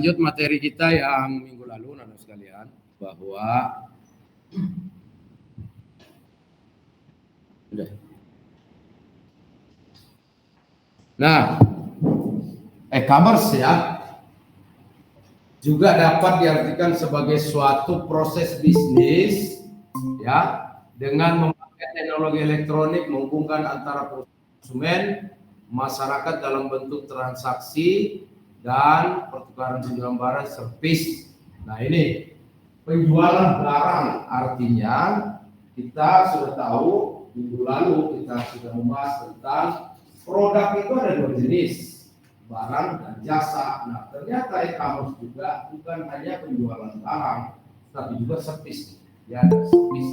lanjut materi kita yang minggu lalu, anak sekalian, bahwa e-commerce ya juga dapat diartikan sebagai suatu proses bisnis ya dengan memakai teknologi elektronik menghubungkan antara konsumen masyarakat dalam bentuk transaksi dan pertukaran barang servis. Nah, ini penjualan barang, artinya kita sudah tahu minggu lalu kita sudah membahas tentang produk itu ada dua jenis, barang dan jasa. Nah, ternyata e-commerce juga bukan hanya penjualan barang, tapi juga servis, ya, servis,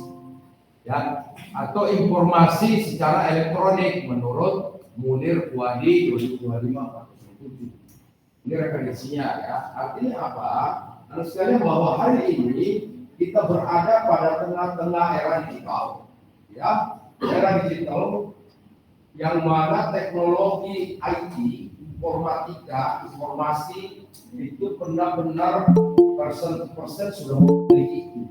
ya, atau informasi secara elektronik menurut Munir Puadi 2025-47. Ini referensinya ya. Artinya apa? Harus sekalian bahwa hari ini kita berada pada tengah-tengah era digital, ya, era digital yang mana teknologi IT, informatika, informasi itu benar-benar persen sudah memiliki itu.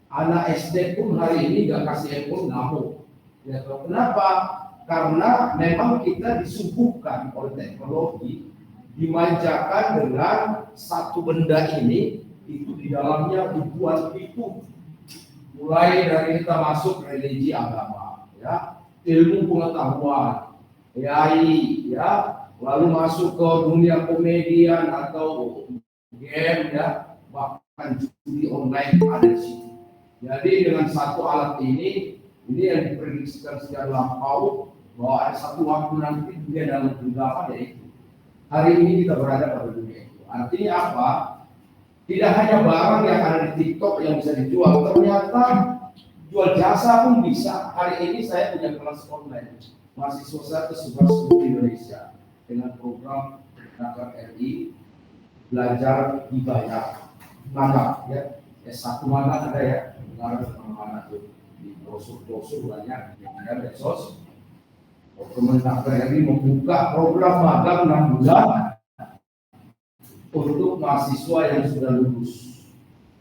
Anak SD pun hari ini nggak kasih handphone ngamuk. Ya, kenapa? Karena memang kita disuguhkan oleh teknologi, dimanjakan dengan satu benda ini, itu di dalamnya dibuat itu. Mulai dari kita masuk religi agama, ya, ilmu pengetahuan, AI, ya, lalu masuk ke dunia komedian atau game, ya, bahkan judi online ada di situ. Jadi dengan satu alat ini yang diprediksikan secara lampau bahwa ada satu waktu nanti dunia dalam genggaman, yaitu hari ini kita berada pada dunia itu. Artinya apa? Tidak hanya barang yang ada di TikTok yang bisa dijual, ternyata jual jasa pun bisa. Hari ini saya punya kelas online mahasiswa saya tersebar seluruh Indonesia dengan program Nakar RI belajar dibayar magang, ya. S1 magang ada ya, dengar mana tuh di brosur banyak yang ada medsos. Kementerian RI membuka program magang 6 bulan untuk mahasiswa yang sudah lulus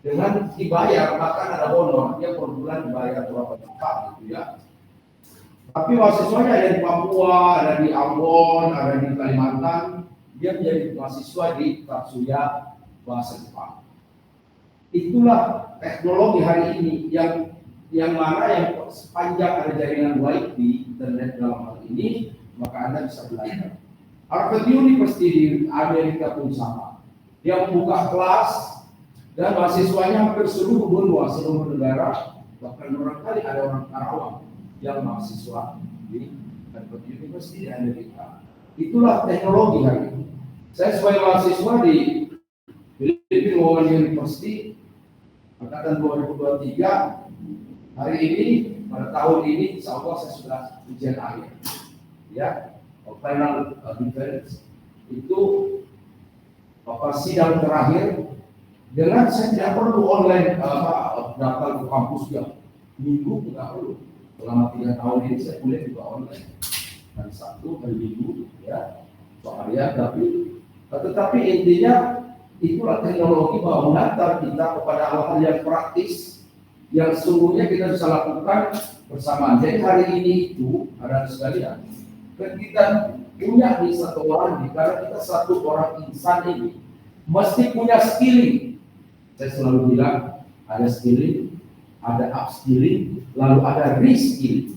dengan dibayar, bahkan ada honor, dia per bulan dibayar berapa juta gitu ya. Tapi mahasiswanya ada di Papua, ada di Ambon, ada di Kalimantan, dia menjadi mahasiswa di Tatsuya bahasa Jepang. Itulah teknologi hari ini yang mana yang sepanjang ada jaringan wifi internet dalam hal ini, maka Anda bisa belajar. Harvard University di Amerika pun sama. Dia membuka kelas dan mahasiswanya hampir seluruh benua, seluruh negara, bahkan barangkali ada orang Karawang yang mahasiswa di Harvard University di Amerika. Itulah teknologi hari ini. Saya sebagai mahasiswa di Philippine Women University angkatan 2023, hari ini pada tahun ini insya Allah saya sudah ujian akhir, ya, final defense itu sidang terakhir dengan saya tidak perlu online datang ke kampus ya, minggu tidak perlu. Selama 3 tahun ini saya kuliah juga online, hari Sabtu, hari Minggu, ya, seharian. Tetapi intinya itulah teknologi bahwa mengantar kita kepada hal-hal yang praktis yang sesungguhnya kita bisa lakukan bersamaan. Jadi hari ini itu ada sekalian, kita punya di satu orang ini, karena kita satu orang insan ini mesti punya skilling. Saya selalu bilang ada skilling, ada upskilling, lalu ada reskilling.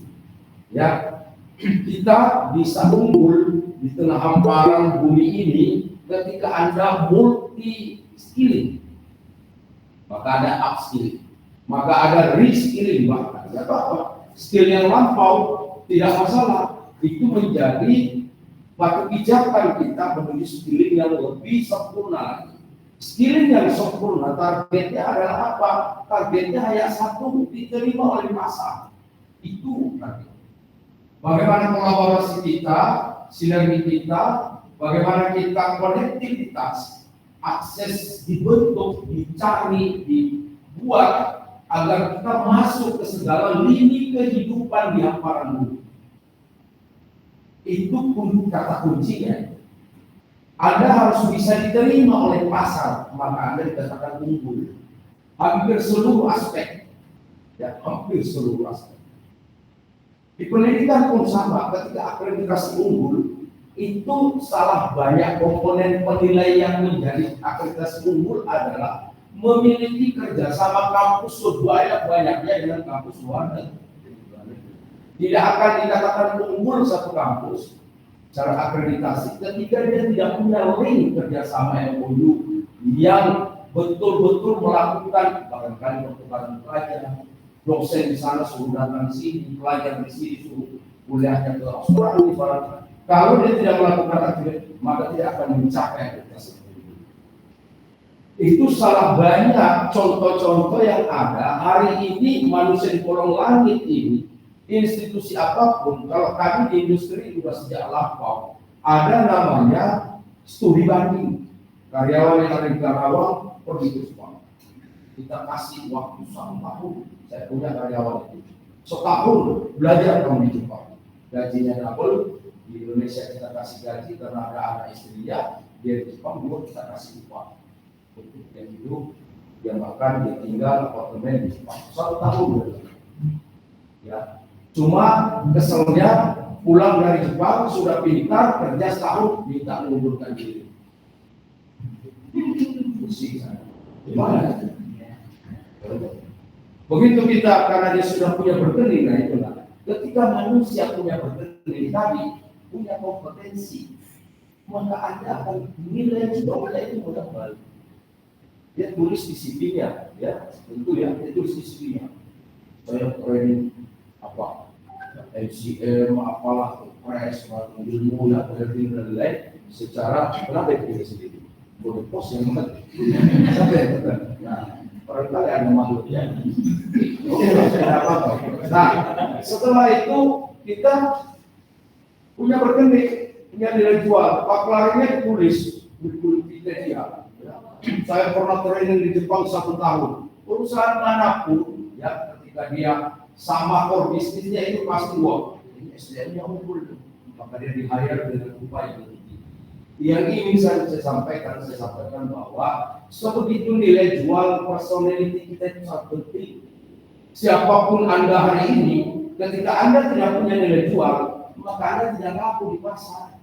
Ya, kita bisa unggul di tengah hamparan bumi ini ketika Anda multi skilling, maka ada upskilling, maka ada reskilling, bahkan ya, apa skill yang lampau tidak masalah, itu menjadi batu pijakan kita menuju skilling yang lebih sempurna. Skilling yang sempurna targetnya adalah apa? Targetnya hanya satu, diterima oleh pasar. Itu target. Bagaimana kolaborasi kita, sinergi kita, bagaimana kita konektivitas, akses dibentuk, dicari, dibuat agar kita masuk ke segala lini kehidupan di hamparan bumi. Itu pun kata kuncinya. Anda harus bisa diterima oleh pasar, maka Anda dikatakan unggul. Hampir seluruh aspek, ya hampir seluruh aspek. Di pendidikan pun sama, ketika akreditasi unggul, itu salah banyak komponen penilai yang menjadi akreditasi unggul adalah memiliki kerjasama kampus sebanyak-banyaknya dengan kampus luar negeri. Tidak akan dikatakan unggul satu kampus secara akreditasi ketika dia tidak punya link kerjasama MOU yang betul-betul melakukan barangkali pertukaran pelajar, dosen di sana suruh datang sini, pelajar di sini suruh kuliahnya ke Australia, barangkali. Kalau dia tidak melakukan akreditasi, maka tidak akan mencapai akreditasi. Itu salah banyak contoh-contoh yang ada hari ini. Manusia di kolong langit ini, institusi apapun, kalau kami di industri juga sejak lampau ada namanya studi banding. Karyawan yang ada di Karawang pergi ke Jepang, kita kasih waktu 1 tahun. Saya punya karyawan itu setahun belajar kamu di Jepang, gajinya double. Di Indonesia kita kasih gaji karena ada anak istrinya, dia di Jepang juga kita kasih upah untuk dia hidup, dia makan, dia tinggal apartemen di Jepang 1 tahun. Ya, cuma keselnya pulang dari Jepang sudah pintar, kerja setahun minta mengundurkan diri. Gimana? Begitu kita, karena dia sudah punya berkening, nah itulah. Ketika manusia punya berkening tadi, punya kompetensi, maka Anda akan nilai juga itu mudah balik. Dia tulis di CV-nya, ya tentu ya, dia tulis di CV-nya. Saya training apa, MCM, apalah, press, ilmu, ya, lain secara kenapa dia sendiri. Boleh pos yang mana? Sampai nah, barangkali ada makhluk ya. Oke, tidak apa-apa. Nah, setelah itu kita punya berkening, punya nilai jual. Paklarinya ditulis di Wikipedia. Saya pernah training di Jepang 1 tahun. Perusahaan manapun, ya, ketika dia sama core bisnisnya itu pasti wah, ini SDM-nya unggul, maka dia di-hire dengan upah yang tinggi. Yang ingin saya sampaikan bahwa sebegitu nilai jual personality kita itu sangat penting. Siapapun Anda hari ini, ketika Anda tidak punya nilai jual, maka Anda tidak laku di pasar.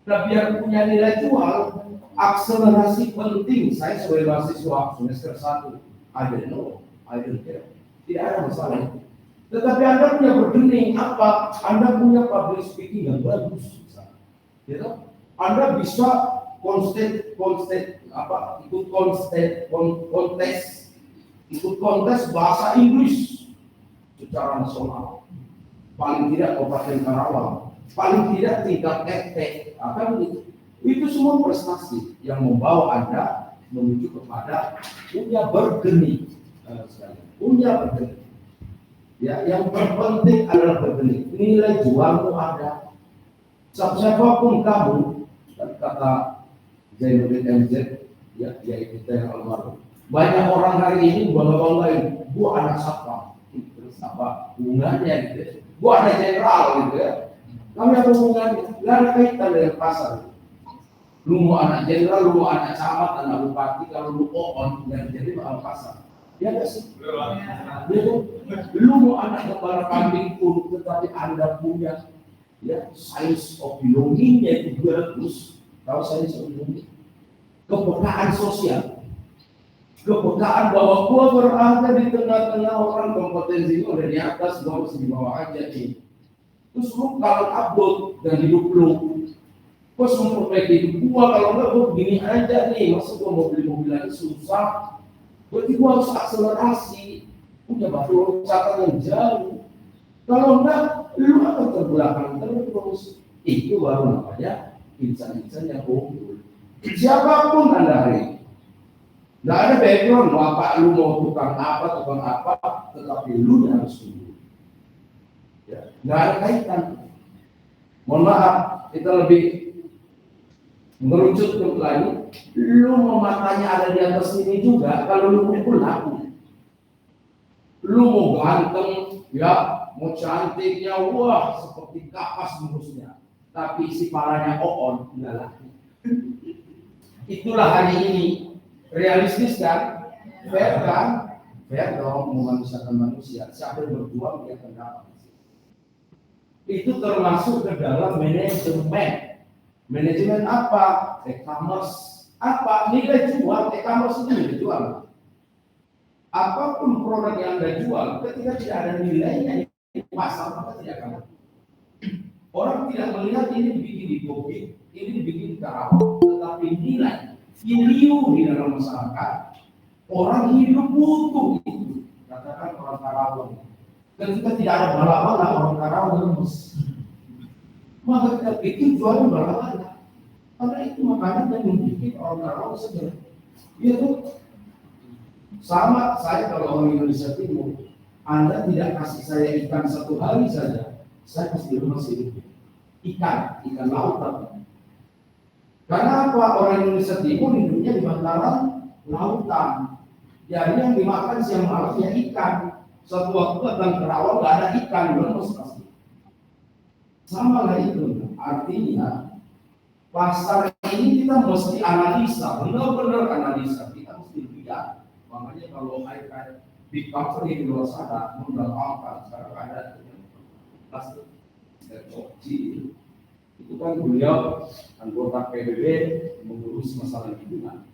Nah, biar punya nilai jual, akselerasi penting. Saya sebagai mahasiswa semester 1, I don't care. Tidak ada masalah itu. Tetapi Anda punya bergening apa? Anda punya public speaking yang bagus, gitu? Anda bisa ikut kontes bahasa Inggris secara nasional. Paling tidak Kabupaten Karawang, paling tidak tingkat RT, akan itu semua prestasi yang membawa Anda menuju kepada punya bergening, Ya, yang terpenting adalah bergening. Nilai jualmu ada. Siapapun kamu, kata Zainuddin MZ, ya, yaitu kita yang almarhum. Banyak orang hari ini bangga-banggain, gua anak siapa? Terus apa hubungannya gitu? Gua anak jenderal gitu ya. Kami apa hubungannya? Gak ada kaitan dengan pasar. Lu mau anak jenderal, lu mau anak camat, anak bupati, kalau lu on dan jadi bakal pasar. Ya nggak sih? Lu mau anak kepala kambing pun, tetapi Anda punya ya science of belonging-nya itu bagus. Kalau science of belonging, kepekaan sosial, kepekaan bahwa gua berada di tengah-tengah orang, kompetensinya udah di atas, gua harus di bawah aja nih. Terus lu kalau upload dan hidup lu, gua memperbaiki hidup gua, kalau enggak gua begini aja nih, masa gua mau beli mobil lagi susah. Berarti gua harus akselerasi, punya batu loncatan yang jauh. Kalau enggak, lu akan terbelakang terus. Itu baru namanya insan-insan yang unggul. Siapapun Anda hari ini, nggak ada background, lu mau tukang apa, tetapi lu yang harus unggul. Ya, nggak ada kaitan. Mohon maaf, kita lebih mengerucut lagi. Lu mau matanya ada di atas sini juga, kalau lu unggul laku. Lu mau ganteng, ya, mau cantiknya, wah seperti kapas mulusnya, tapi isi palanya oon, enggak laku. Itulah hari ini. Realistis kan? Fair kan? Fair dong, memanusiakan manusia. Siapa yang berjuang dia akan dapat. Itu termasuk ke dalam manajemen. Manajemen apa? E-commerce. Apa? Nilai jual. E-commerce itu nilai jual. Apapun produk yang Anda jual, ketika tidak ada nilainya di pasar, maka tidak akan. Orang tidak melihat ini dibikin di Bogor, ini dibikin di Karawang, tetapi nilai value di dalam masyarakat. Orang hidup butuh itu. Katakan orang Karawang. Ketika tidak ada bala-bala, orang Karawang lemes. Maka kita bikin jualan bala-bala. Karena itu makanan yang membuat orang Karawang segar. Iya tuh. Sama saya kalau orang Indonesia Timur, Anda tidak kasih saya ikan satu hari saja, saya pasti lemas hidup. Ikan lautan. Karena apa? Orang Indonesia Timur hidupnya di bantaran lautan. Jadi yang dimakan siang malam ya ikan. Suatu waktu datang Kerawang nggak ada ikan, lemas pasti. Sama lah itu. Artinya pasar ini kita mesti analisa, benar-benar analisa. Kita mesti lihat. Makanya kalau high big company di luar sana mendapatkan sekarang ada plastik kecil itu kan beliau anggota PBB mengurus masalah lingkungan.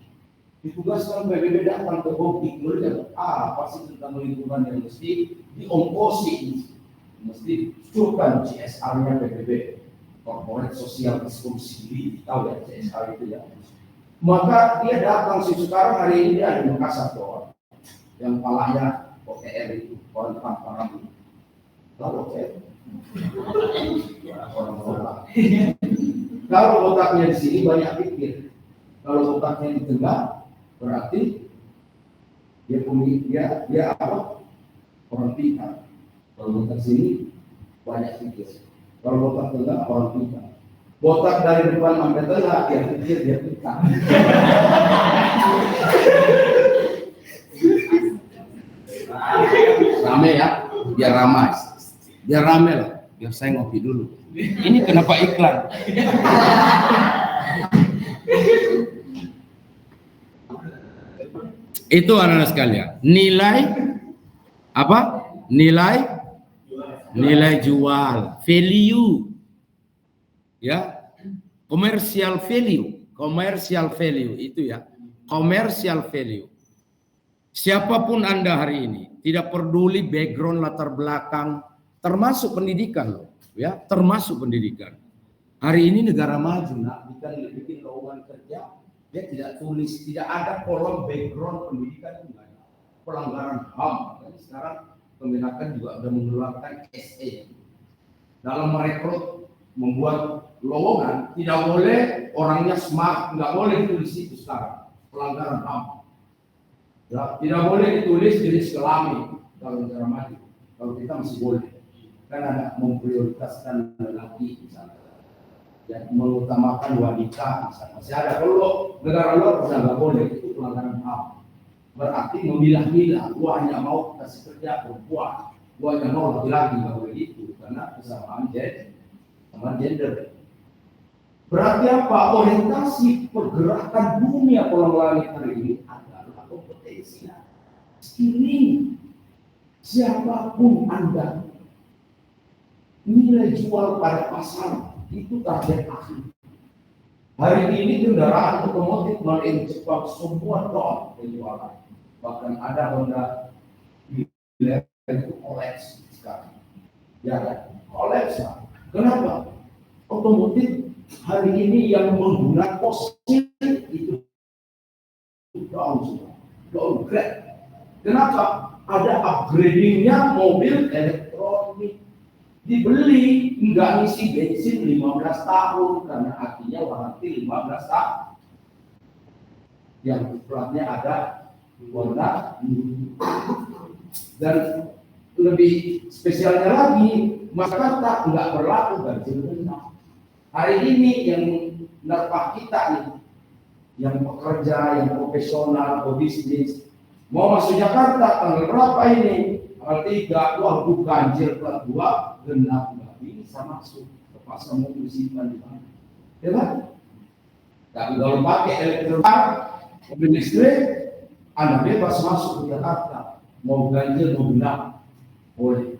Ditugaskan PBB datang ke Bogor melihat apa sih tentang lingkungan yang mesti diongkosi, mesti curkan CSR-nya PBB, corporate social responsibility, tahu ya CSR itu ya. Maka dia datang sih sekarang hari ini dia ada di Makassar tuh, yang palanya OTR itu orang tanpa itu, lalu OTR, orang botak. Kalau botaknya di sini banyak pikir, kalau botaknya di tengah berarti dia apa? Orang pintar. Kalau botak sini banyak pikir, kalau botak tengah orang pintar. Botak dari depan sampai tengah, dia pikir dia pintar. Rame ya, biar ramai. Biar rame lah, biar saya ngopi dulu. Ini kenapa iklan? Itu anak-anak sekalian. Nilai apa? Nilai jual, value. Ya, commercial value itu ya, commercial value. Siapapun Anda hari ini, tidak peduli background latar belakang, termasuk pendidikan loh, ya, termasuk pendidikan. Hari ini negara maju, nak, bikin lowongan kerja, dia tidak tulis, tidak ada kolom background pendidikan itu, pelanggaran HAM. Jadi sekarang Kemenaker juga sudah mengeluarkan SE dalam merekrut, membuat lowongan, tidak boleh orangnya smart, nggak boleh ditulis itu sekarang, pelanggaran HAM. Ya, tidak boleh ditulis jenis kelamin kalau negara maju. Kalau kita masih boleh, kan ada memprioritaskan lelaki misalnya, yang mengutamakan wanita misalnya. Masih ada. Kalau negara luar sudah nggak boleh, itu pelanggaran HAM. Berarti memilah-milah, gua hanya mau kasih kerja perempuan, gua hanya mau laki-laki, nggak boleh itu karena kesamaan gender. Berarti apa? Orientasi pergerakan dunia kolam langit hari ini adalah kompetensi, skilling. Siapapun Anda, nilai jual pada pasar itu target akhir. Hari ini kendaraan otomotif makin cepat semua top penjualan. Bahkan ada Honda itu kolaps sekarang. Ya, kolaps. Kenapa? Otomotif hari ini yang menggunakan fosil itu downgrade. Kenapa? Ada upgradingnya mobil elektronik. Dibeli nggak ngisi bensin 15 tahun karena artinya waranti 15 tahun. Yang platnya ada warna dan lebih spesialnya lagi masyarakat nggak berlaku ganjil genap. Hari ini yang nerpah kita nih, yang pekerja, yang profesional, pebisnis, mau masuk Jakarta tanggal berapa ini? Tanggal 3, waduh ganjil plat 2, genap nggak bisa masuk. Terpaksa mobil simpan di mana? Ya kan? Tapi kalau pakai elektronik, mobil listrik, Anda bebas masuk ke Jakarta, mau ganjil, mau genap, boleh.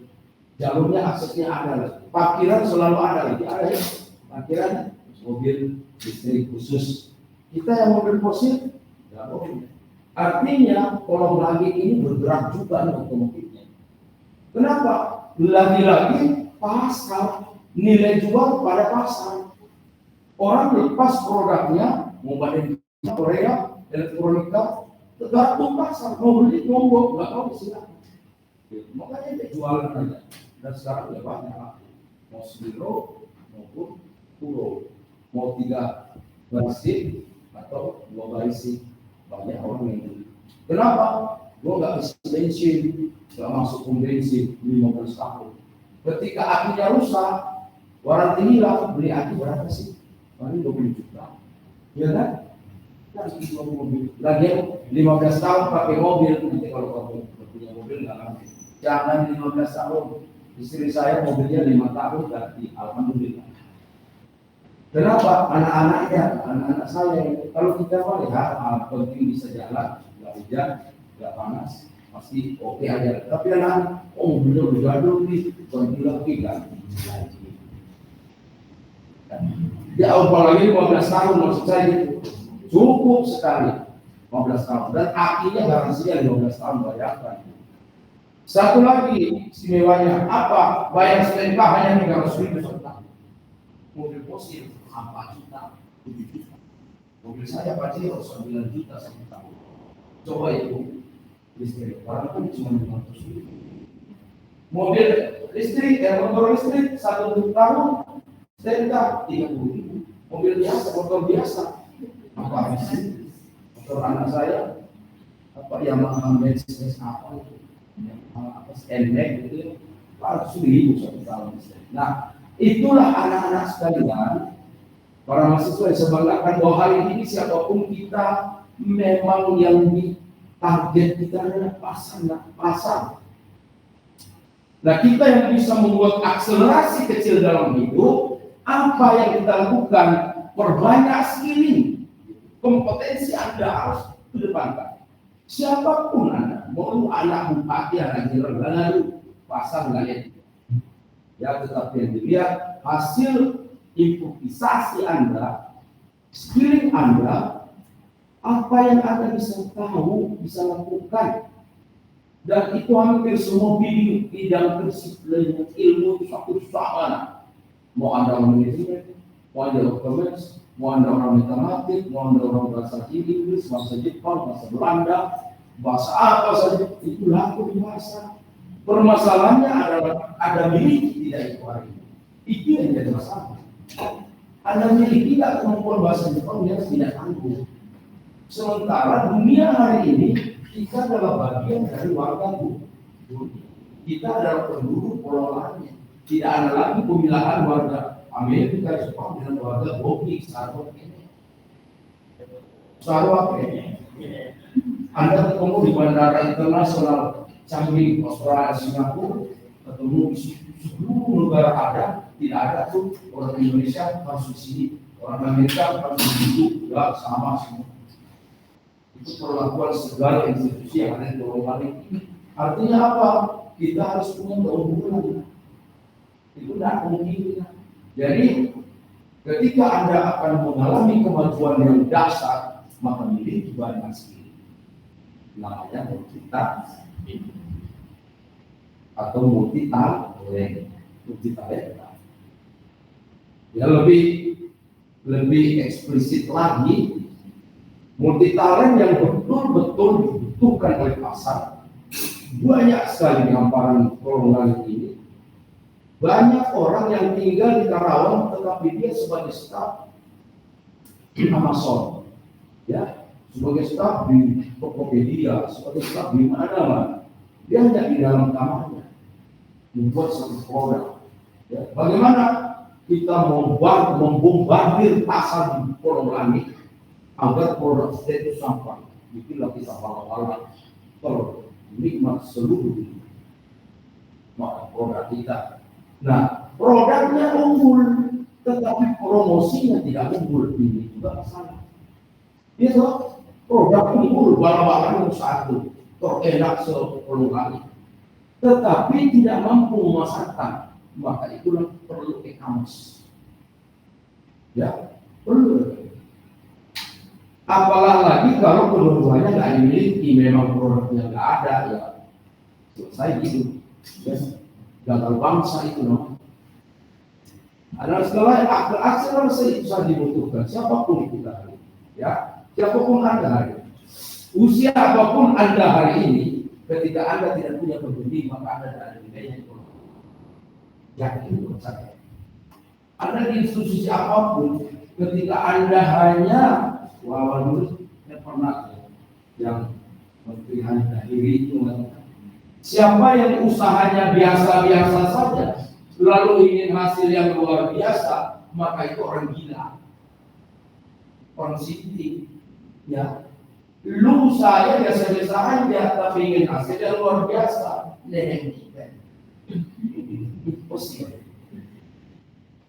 Jalurnya aksesnya ada, parkiran selalu ada lagi, ada ya, parkiran mobil listrik khusus. Kita yang mobil fosil, nggak boleh. Artinya kolom langit ini bergerak juga nih otomotifnya. Kenapa? Lagi-lagi pasar, nilai jual pada pasar. Orang lepas produknya, mau banding Korea, elektronika, tergantung pasar, mau beli ngomong, nggak tahu silakan. Makanya dia jualan aja. Dan sekarang ya banyak, mau Smiro maupun Puro, mau 3 barisik atau 2 barisik, banyak orang yang beli. Kenapa? Gua nggak bisa bensin, nggak masuk pom bensin 15 tahun. Ketika akinya rusak, waranti hilang, beli aki berapa sih? Paling 20 juta, ya kan? Lagi mobil, lagi 15 tahun pakai mobil, nanti kalau kamu punya mobil nggak ngerti. Jangan 15 tahun, istri saya mobilnya 5 tahun ganti, alhamdulillah. Kenapa? Anak-anak saya, kalau kita melihat penting bisa jalan, nggak hujan, nggak panas, pasti oke aja. Tapi anak, mobilnya udah jadul nih, ganti lagi ganti. Ya apalagi 15 tahun maksud saya gitu. Cukup sekali 15 tahun dan akinya garansinya 15 tahun bayarkan. Satu lagi istimewanya apa? Bayar STNK hanya 300.000 setahun. Mobil fosil 4 juta, 7 juta. Mobil saya Pajero 9 juta satu tahun. Coba itu listrik, walaupun cuma 500.000. Mobil listrik, motor listrik 1 tahun STNK 30.000. Mobil biasa, motor biasa. Apa sih? Motor anak saya apa yang Mercedes apa itu? Apa NMAX itu 400.000 satu tahun. Nah, itulah anak-anak sekalian, para mahasiswa yang sebanggakan bahwa hari ini siapapun kita memang yang di target kita adalah pasar. Nah, kita yang bisa membuat akselerasi kecil dalam hidup, apa yang kita lakukan? Perbanyak skilling, kompetensi Anda harus kedepankan. Siapapun Anda, mau anak bupati, anak jenderal, lalu pasar nggak lihat. Ya, tetapi yang dilihat hasil improvisasi Anda, skilling Anda, apa yang Anda bisa tahu, bisa lakukan. Dan itu hampir semua bidang disiplin ilmu itu satu sama. Mau Anda manajemen, mau Anda commerce, mau Anda orang matematik, mau Anda orang bahasa Inggris, bahasa Jepang, bahasa Belanda, bahasa apa saja, itu laku di bahasa. Permasalahannya adalah Anda miliki tidak itu hari ini. Itu yang jadi masalah. Anda miliki tidak kemampuan bahasa Jepang yang tidak tangguh. Sementara dunia hari ini kita adalah bagian dari warga dunia. Kita adalah penduduk pulau lainnya. Tidak ada lagi pemilahan warga Amerika, Jepang dengan warga Bobby, Sarawak ini. Sarawak ini. Anda ketemu di bandara internasional Canggih, Australia, Singapura, ketemu di seluruh negara ada, tidak ada tuh orang Indonesia harus di sini, orang Amerika harus di situ, enggak sama semua. Itu perlakuan segala institusi yang ada di pulau Bali ini. Artinya apa? Kita harus punya keunggulan. Itu tidak mungkin. Jadi ketika Anda akan mengalami kemajuan yang dasar, maka miliki banyak skill. Namanya multi-talent atau multi-talent. Ya lebih eksplisit lagi, multi-talent yang betul-betul dibutuhkan oleh pasar. Banyak sekali di hamparan kolong langit ini. Banyak orang yang tinggal di Karawang tetapi dia sebagai staf di Amazon, ya, sebagai staf di Tokopedia, sebagai staf di mana-mana. Dia hanya di dalam kamarnya membuat satu produk. Ya. Bagaimana kita membombardir pasar di kolong langit agar produk itu sampai, bikinlah kita walau-walau ternikmat seluruh dunia. Maka produk kita. Nah, produknya unggul, tetapi promosinya tidak unggul, ini juga masalah. Itu produk unggul, bala-bala satu, terenak sepuluh kali. Tetapi tidak mampu memasarkan, maka itulah perlu e-commerce. Ya, perlu. Apalagi lagi kalau kedua-duanya nggak dimiliki, memang produknya nggak ada, ya selesai gitu. Ya, gagal bangsa itu namanya. Adalah segala akselerasi itu saja dibutuhkan, siapapun kita hari, ya, siapapun Anda hari, usia apapun Anda hari ini, ketika Anda tidak punya pembeli, maka Anda tidak ada nilainya. Yakin itu saya. Anda di institusi apapun, ketika Anda hanya dulu saya pernah yang menteri hanya diri itu, siapa yang usahanya biasa-biasa saja, lalu ingin hasil yang luar biasa, maka itu orang gila, orang sinting, ya. Lu saya biasa-biasa aja, tapi ingin hasil yang luar biasa, impossible.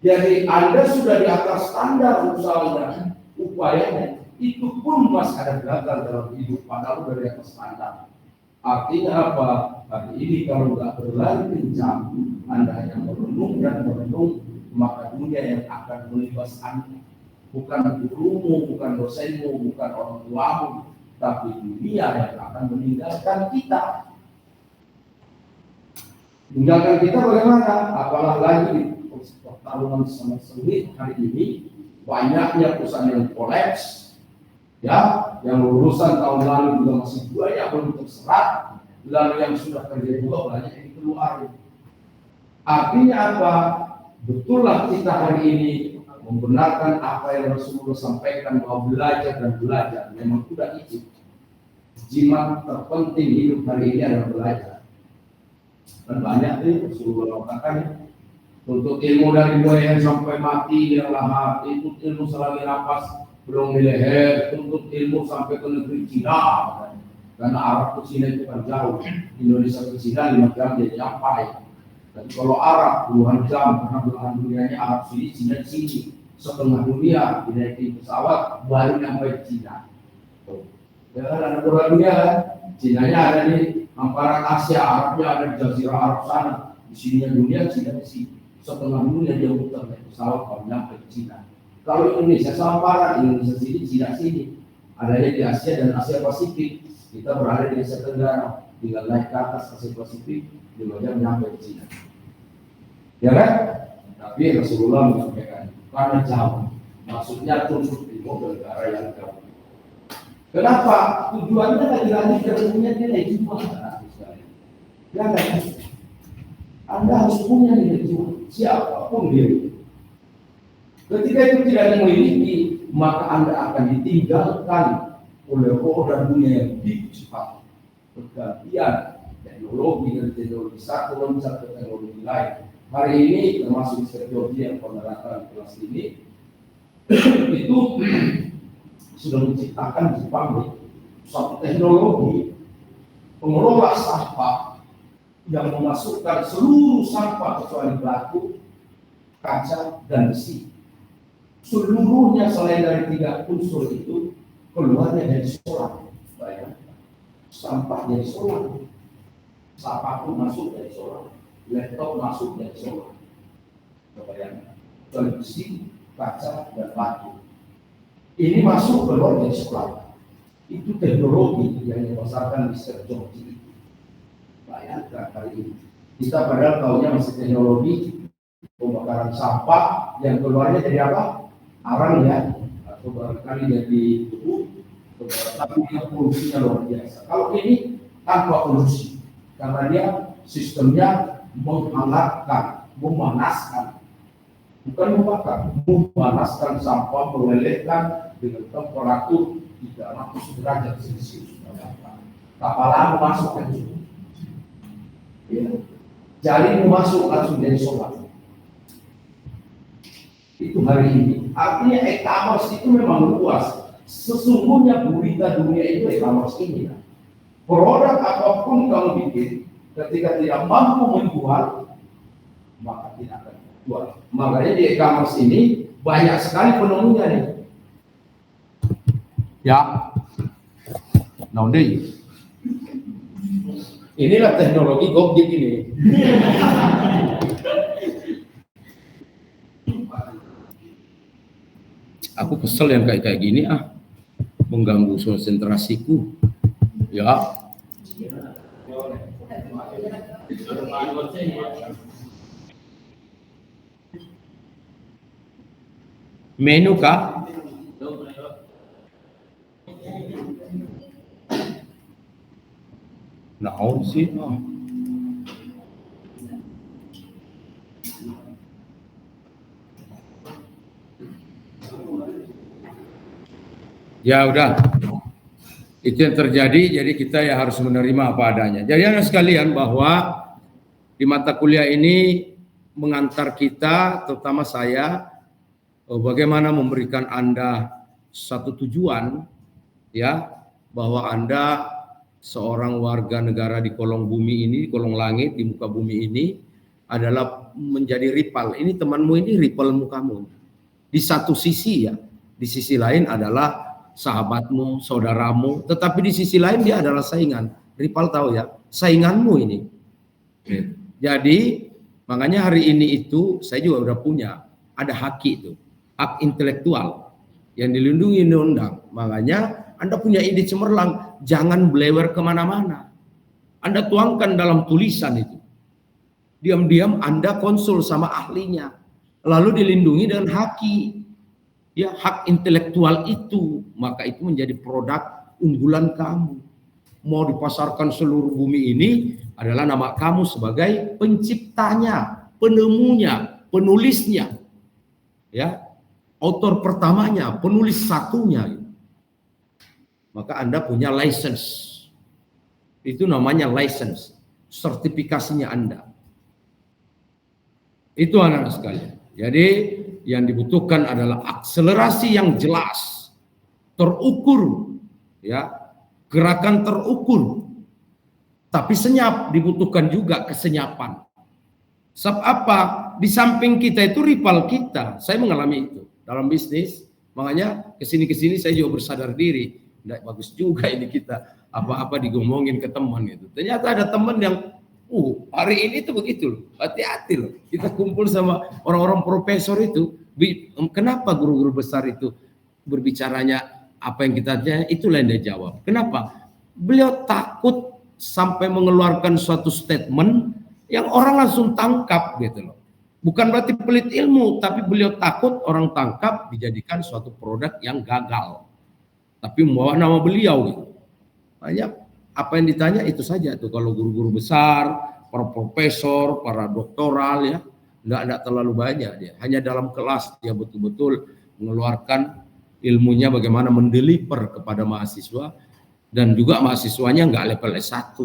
Jadi Anda sudah di atas standar usahanya, upayanya, itu pun masih ada gagal dalam hidup, padahal sudah di atas standar. Artinya apa? Hari ini kalau nggak berlari kencang, Anda hanya merenung dan merenung, maka dunia yang akan melibas Anda. Bukan gurumu, bukan dosenmu, bukan orang tuamu, tapi dunia yang akan meninggalkan kita. Meninggalkan kita bagaimana? Apalah lagi pertarungan sangat sengit hari ini, banyaknya perusahaan yang kolaps, ya, yang lulusan tahun lalu juga masih banyak belum terserap, lalu yang sudah kerja juga banyak yang dikeluarin. Artinya apa? Betullah kita hari ini membenarkan apa yang Rasulullah sampaikan bahwa belajar dan belajar memang sudah itu. Jimat terpenting hidup hari ini adalah belajar. Dan banyak nih Rasulullah katakan untuk ilmu dari mulai sampai mati di dalam hati, itu ilmu selagi napas belum di leher, untuk ilmu sampai ke negeri Cina, karena Arab ke Cina itu kan jauh, Indonesia ke Cina 5 jam jadi sampai. Tapi kalau Arab puluhan jam, karena belahan dunianya Arab sini, Cina sini, setengah dunia dinaiki pesawat baru sampai Cina. Ya kan ada dua dunia kan, Cinanya ada di hamparan Asia, Arabnya ada di Jazirah Arab sana, di sininya dunia, Cina di sini. Setengah dunia dia muter naik pesawat kalau nyampe ke Cina. Kalau Indonesia sama barat, Indonesia sini, Cina sini, adanya di Asia dan Asia Pasifik. Kita berada di Asia Tenggara, tinggal naik ke atas Asia Pasifik, 5 jam nyampe ke Cina. Ya kan? Tapi Rasulullah menyampaikan karena jauh, maksudnya tuntut ilmu negara yang jauh. Kenapa? Tujuannya lagi-lagi punya nilai jual. Ya kan? Anda harus punya nilai jual, siapapun dia. Ketika itu tidak dimiliki, maka Anda akan ditinggalkan oleh roda dunia yang begitu cepat. Pergantian teknologi dari teknologi satu loncat ke teknologi lain. Hari ini termasuk teknologi yang penerapkan kelas ini itu sudah menciptakan Jepang suatu teknologi pengelola sampah yang memasukkan seluruh sampah kecuali batu, kaca, dan besi. Seluruhnya selain dari 3 unsur itu keluarnya dari solar. Bayangkan, sampah dari solar, sampah pun masuk dari solar, laptop masuk dari solar. Bayangkan, kecuali besi, kaca, dan batu. Ini masuk keluar dari solar. Itu teknologi yang dipasarkan di Serjoti. Bayangkan hari ini kita padahal tahunya masih teknologi pembakaran sampah yang keluarnya dari apa? Arang ya, atau barangkali dari tubuh, tapi dia polusinya luar biasa. Kalau ini tanpa polusi, karena dia sistemnya menghangatkan, memanaskan, bukan membakar, memanaskan sampah, melelehkan dengan temperatur 300 derajat Celcius. Kapal lama masuk kan itu. Ya. Jari masuk langsung dari solar. Itu hari ini. Artinya e-commerce itu memang luas. Sesungguhnya berita dunia itu e-commerce ini. Produk apapun kalau bikin, ketika tidak mampu menjual, maka tidak akan jual. Makanya di e-commerce ini banyak sekali penemunya nih. Ya. Nah, inilah teknologi Gojek ini. Aku kesel yang kayak gini mengganggu konsentrasiku. Ya. Menu kah? Naon sih? Ya udah. Itu yang terjadi, jadi kita ya harus menerima apa adanya. Jadi anak sekalian, bahwa di mata kuliah ini mengantar kita, terutama saya, bagaimana memberikan Anda satu tujuan, ya, bahwa Anda seorang warga negara di kolong bumi ini, di kolong langit, di muka bumi ini, adalah menjadi rival. Ini temanmu ini rivalmu kamu. Di satu sisi ya, di sisi lain adalah sahabatmu, saudaramu, tetapi di sisi lain dia adalah saingan. Rival tahu ya, sainganmu ini. Jadi makanya hari ini itu saya juga udah punya, ada hak itu, hak intelektual yang dilindungi undang-undang. Makanya Anda punya ide cemerlang, jangan belewer kemana-mana. Anda tuangkan dalam tulisan itu. Diam-diam Anda konsul sama ahlinya, lalu dilindungi dengan haki. Ya, hak intelektual itu, maka itu menjadi produk unggulan kamu. Mau dipasarkan seluruh bumi ini adalah nama kamu sebagai penciptanya, penemunya, penulisnya. Ya, author pertamanya, penulis satunya. Maka Anda punya license. Itu namanya license, sertifikasinya Anda. Itu anak-anak sekalian. Jadi yang dibutuhkan adalah akselerasi yang jelas, terukur, ya, gerakan terukur. Tapi senyap, dibutuhkan juga kesenyapan. Sebab apa? Di samping kita itu rival kita. Saya mengalami itu dalam bisnis. Makanya kesini saya juga bersadar diri. Nggak bagus juga ini kita apa-apa digomongin ke teman itu. Ternyata ada teman yang hari ini tuh begitu loh. Hati-hati loh. Kita kumpul sama orang-orang profesor itu. Kenapa guru-guru besar itu berbicaranya apa yang kita tanya, itulah yang dia jawab. Kenapa? Beliau takut sampai mengeluarkan suatu statement yang orang langsung tangkap gitu loh. Bukan berarti pelit ilmu, tapi beliau takut orang tangkap dijadikan suatu produk yang gagal. Tapi membawa nama beliau gitu. Banyak apa yang ditanya itu saja tuh, kalau guru-guru besar, para profesor, para doktoral ya, enggak terlalu banyak dia. Hanya dalam kelas dia betul-betul mengeluarkan ilmunya bagaimana mendeliver kepada mahasiswa, dan juga mahasiswanya enggak level S1.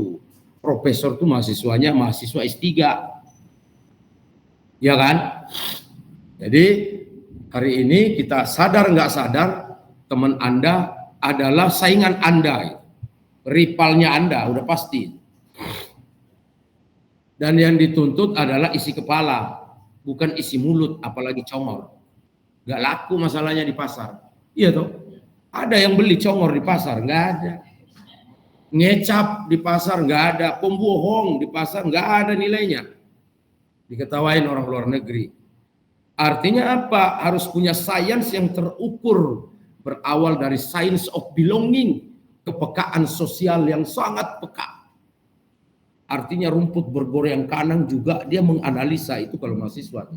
Profesor tuh mahasiswanya mahasiswa S3. Ya kan? Jadi hari ini kita sadar enggak sadar, teman Anda adalah saingan Anda. Rivalnya Anda, udah pasti. Dan yang dituntut adalah isi kepala, bukan isi mulut, apalagi congor. Gak laku masalahnya di pasar. Iya toh? Ada yang beli congor di pasar, nggak ada. Ngecap di pasar, nggak ada. Pembohong di pasar, nggak ada nilainya. Diketawain orang luar negeri. Artinya apa? Harus punya sains yang terukur, berawal dari science of belonging, kepekaan sosial yang sangat peka. Artinya rumput bergoyang kanan juga dia menganalisa itu kalau mahasiswa.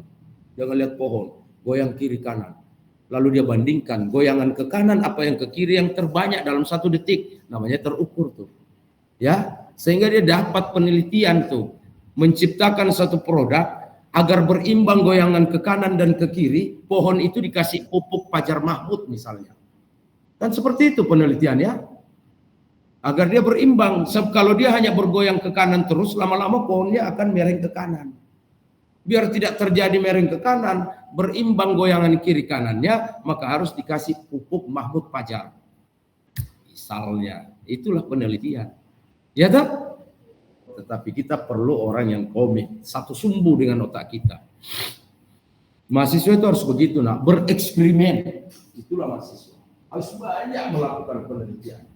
Jangan lihat pohon, goyang kiri kanan. Lalu dia bandingkan goyangan ke kanan apa yang ke kiri yang terbanyak dalam 1 detik. Namanya terukur tuh. Ya, sehingga dia dapat penelitian tuh. Menciptakan satu produk agar berimbang goyangan ke kanan dan ke kiri. Pohon itu dikasih pupuk Pajar Mahmud misalnya. Kan seperti itu penelitiannya. Agar dia berimbang. Sebab kalau dia hanya bergoyang ke kanan terus, lama-lama pohonnya akan miring ke kanan. Biar tidak terjadi miring ke kanan, berimbang goyangan kiri kanannya, maka harus dikasih pupuk Mahmud Pajar. Misalnya, itulah penelitian. Ya tak? Tetapi kita perlu orang yang komit, satu sumbu dengan otak kita. Mahasiswa itu harus begitu, nak, bereksperimen. Itulah mahasiswa. harus banyak melakukan penelitian,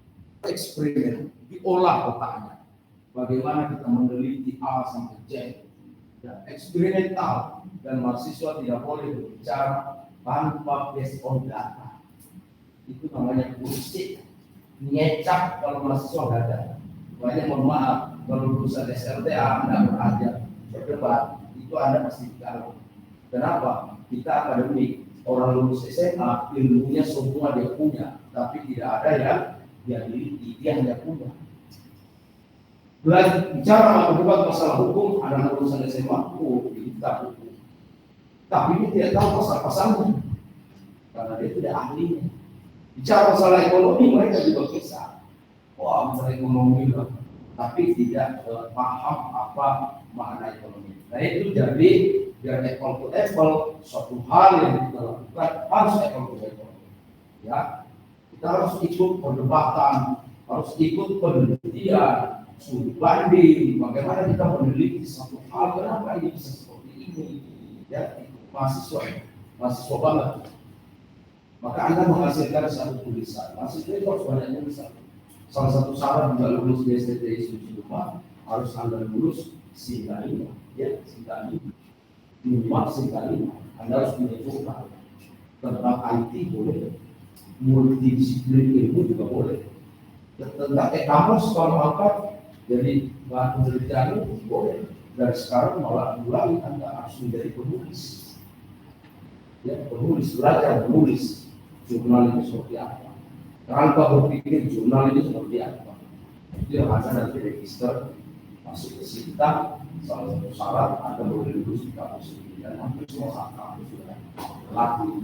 eksperimen, diolah otaknya. Bagaimana kita meneliti A sampai Z, dan eksperimental, dan mahasiswa tidak boleh berbicara tanpa based on data. Itu namanya bullshit, ngecap kalau mahasiswa nggak ada. Banyak mohon maaf, kalau lulusan SLTA Anda berajar berdebat, itu Anda pasti ditaruh. Kenapa? Kita akademik, orang lulus SMA, ilmunya semua dia punya, tapi tidak ada yang dia miliki, dia hanya punya. Belajar bicara berdebat masalah hukum, ada lulusan SMA, kita hukum. Tapi dia tidak tahu pasal-pasalnya, karena dia tidak ahlinya. Bicara masalah ekonomi, mereka juga bisa. Wah, masalah ekonomi lah, tapi tidak paham apa makna ekonomi. Nah itu jadi biar apple to apple, suatu hal yang kita lakukan harus apple to apple. Ya, kita harus ikut perdebatan, harus ikut penelitian, studi banding, bagaimana kita meneliti satu hal, kenapa ini bisa seperti ini. Ya, mahasiswa banget. Maka Anda menghasilkan satu tulisan, mahasiswa itu harus banyak tulisan. Salah satu syarat juga lulus di STTI Sudirman harus Anda lulus SINTA 5, ya SINTA 5, minimal SINTA 5. Anda harus punya jurnal tentang IT boleh, multidisiplin ilmu juga boleh. Tentang e-commerce kalau angkat jadi bahan penelitian boleh. Dari sekarang malah mulai Anda harus menjadi penulis. Ya, penulis, belajar menulis jurnal itu seperti apa. Tanpa berpikir jurnal itu seperti apa. Itu yang ada nanti register masuk ke SINTA. Salah satu syarat Anda boleh lulus di kampus ini dan hampir semua kampus sudah laku.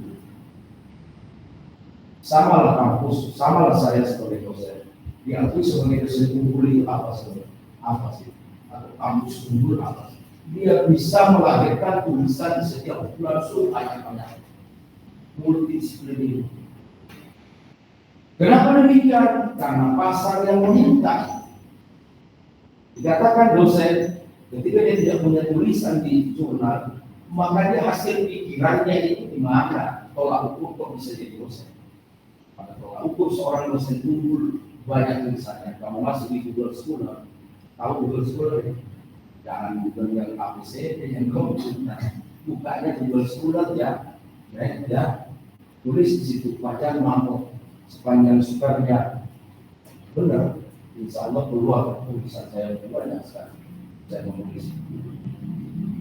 Sama lah kampus, sama lah saya sebagai dosen. Diakui sebagai dosen unggul itu apa sih? Atau kampus unggul apa sih? Dia bisa melahirkan tulisan di setiap bulan banyak-banyak. Multidisiplin ini. Kenapa demikian? Karena pasar yang meminta. Dikatakan dosen, ketika dia tidak punya tulisan di jurnal, maka dia hasil pikirannya itu di mana? Tolak ukur kok bisa jadi dosen. Pada tolak ukur seorang dosen unggul banyak tulisannya. Kamu masuk di Google Scholar, tahu Google Scholar ya? Jangan Google yang ABCD yang komputer, bukanya Google Scholar ya, tulis di situ baca mampu. Sepanjang sukarnya benar, insya Allah keluar tulisan saya banyak sekali. Saya menulis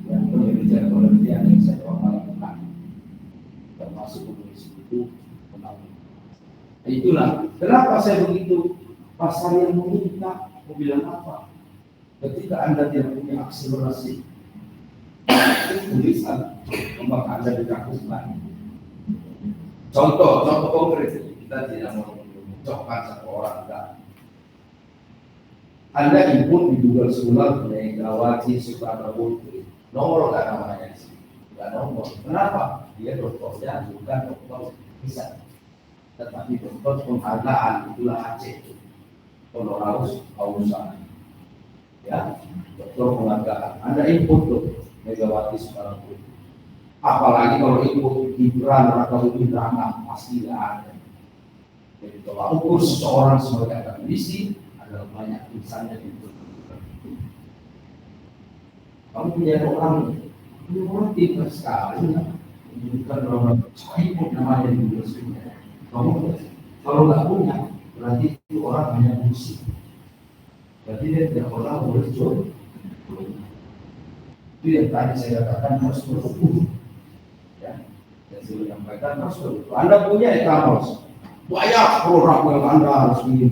dan penelitian yang saya lakukan, termasuk menulis buku tentang itulah. Kenapa saya begitu? Pasar yang meminta, mau bilang apa? Ketika Anda tidak punya akselerasi tulisan, maka Anda dilakukan. Contoh konkret. Kita tidak mau mencocokkan satu orang, enggak. Anda input di Google Scholar Megawati Soekarno Putri, nomor nggak namanya di sini, nggak nomor. Kenapa? Dia doktornya bukan doktor bisa, tetapi doktor penghargaan, itulah AC, honoris causa, ya, doktor penghargaan. Anda input tuh Megawati Soekarno Putri, apalagi kalau input Gibran atau Indra, pasti nggak ada. Jadi tolak ukur seseorang sebagai akademisi adalah banyak tulisannya itu. Kamu punya orang pintar sekali, bukan orang cair namanya di Indonesia. Kamu kalau nggak punya, berarti itu orang hanya musik. Berarti dia tidak pernah berjuang. Itu yang tadi saya katakan harus berukur. Ya, saya sudah sampaikan harus berukur. Anda punya e-commerce. Banyak produk yang Anda harus ingin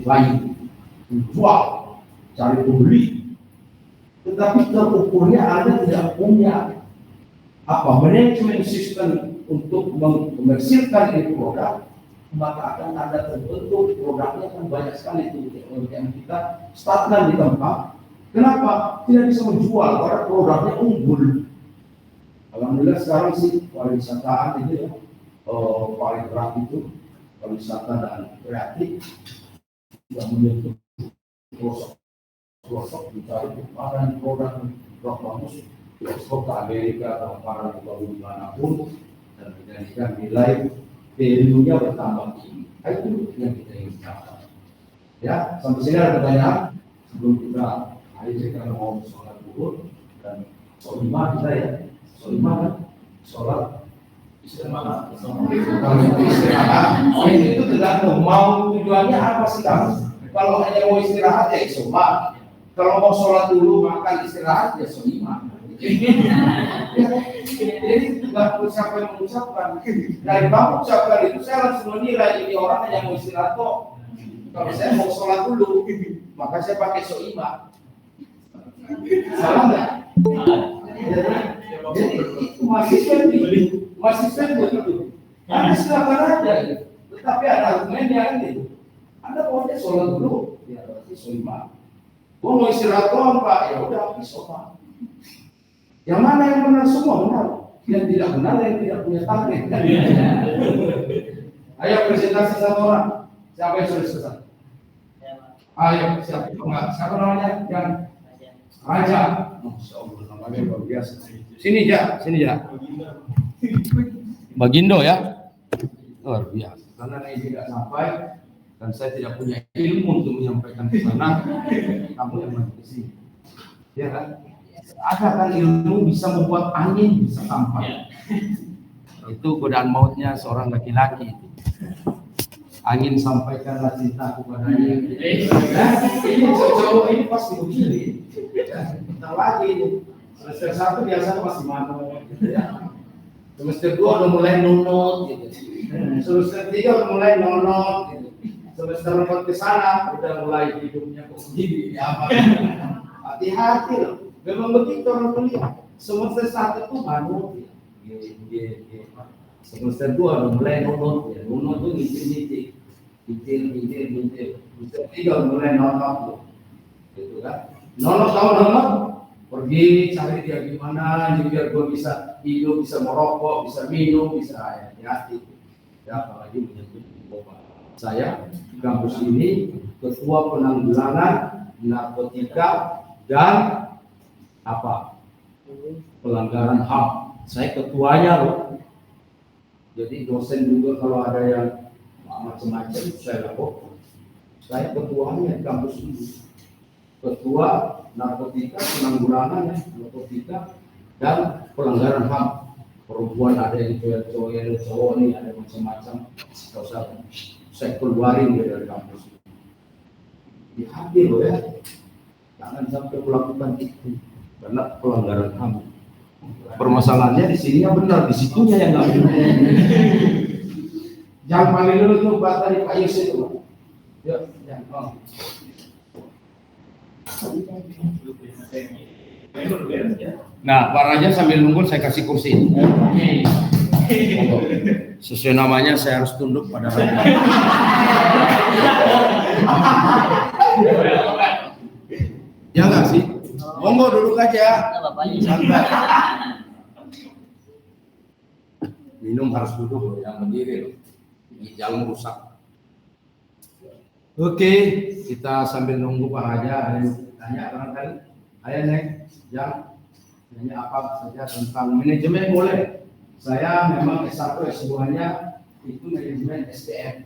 jual, cari pembeli. Tetapi terukurnya Anda tidak punya manajemen sistem untuk mengkomersilkan itu produk, maka akan ada terbentuk produknya kan banyak sekali itu yang kita stagnan di tempat. Kenapa? Tidak bisa menjual karena produknya unggul. Alhamdulillah sekarang sih pariwisataan itu ya, paling berat itu pariwisata dan kreatif yang menyentuh pelosok mencari produk bagus ekspor ke Amerika atau para dimanapun dan menjadikan nilai value-nya bertambah tinggi. Itu yang kita ingin capai. Ya, sampai sini ada pertanyaan sebelum kita kita mau sholat zuhur dan sholat kita ya, sholat istirahat. Itu tergantung mau tujuannya apa sih kamu. Kalau hanya mau istirahat ya sholat. Kalau mau sholat dulu makan istirahat ya sholat. Jadi nggak perlu siapa yang mengucapkan. Dari kamu ucapkan itu saya langsung menilai ini orang hanya mau istirahat kok. Kalau saya mau sholat dulu, maka saya pakai soima. Salah nggak? Jadi masih spend begitu. Anda silakan aja, tetapi ada argumennya gitu. Anda maunya sholat dulu, ya berarti soima. Gua mau istirahat doang Pak, ya udah soima. Yang mana yang benar semua benar, yang tidak benar yang tidak punya target. Ayo presentasi satu orang. Siapa yang sudah selesai? Ayo, siapa namanya? Yang Raja. Masya Allah, namanya luar biasa. Sini ya. Bagindo ya. Luar biasa. Karena ini tidak sampai dan saya tidak punya ilmu untuk menyampaikan ke sana. Kamu yang maju ke sini. Ya kan? Ada kan ilmu bisa membuat angin bisa sampai. Itu godaan mautnya seorang laki-laki. Angin sampaikanlah cintaku padanya. Ini cowok ini pasti begini. Bentar lagi ini. Semester 1 biasa masih mano. Semester 2 udah mulai nunut. Semester 3 udah mulai nonot. Semester 4 ke sana udah mulai hidupnya kok begini. Hati-hati loh. Memang begitu orang kuliah. Semester 1 tuh mano. Semester 2 udah mulai nonot. Nonot tuh ngicil. Semester 3 udah mulai nonot. Gitu kan. Nonot pergi cari dia gimana jadi biar gue bisa hidup, bisa merokok, bisa minum, bisa hati-hati. Ya apalagi menyebut obat. Saya di kampus ini ketua penanggulangan narkotika dan pelanggaran HAM. Saya ketuanya loh. Jadi dosen juga kalau ada yang macam-macam saya lakukan. Saya ketuanya di kampus ini. Ketua narkotika, penanggulangan narkotika dan pelanggaran HAM. Perempuan ada yang cowok nih, ada macam-macam. Saya keluarin dia dari kampus. Hati-hati loh ya, jangan sampai melakukan itu karena pelanggaran HAM. Permasalahannya di sininya benar, di situnya yang nggak benar. Yang paling dulu tuh tadi Pak Yus itu. Ya. Nah, Pak Raja sambil nunggu saya kasih kursi. Sesuai namanya saya harus tunduk pada Raja. Ya nggak sih? Monggo duduk aja. Santai. Minum harus duduk loh, yang berdiri loh. Jangan rusak. Oke, kita sambil nunggu Pak Raja ada yang tanya barangkali. Ayo Nek, yang tanya apa saja tentang manajemen boleh. Saya memang S1 S2-nya itu manajemen SDM.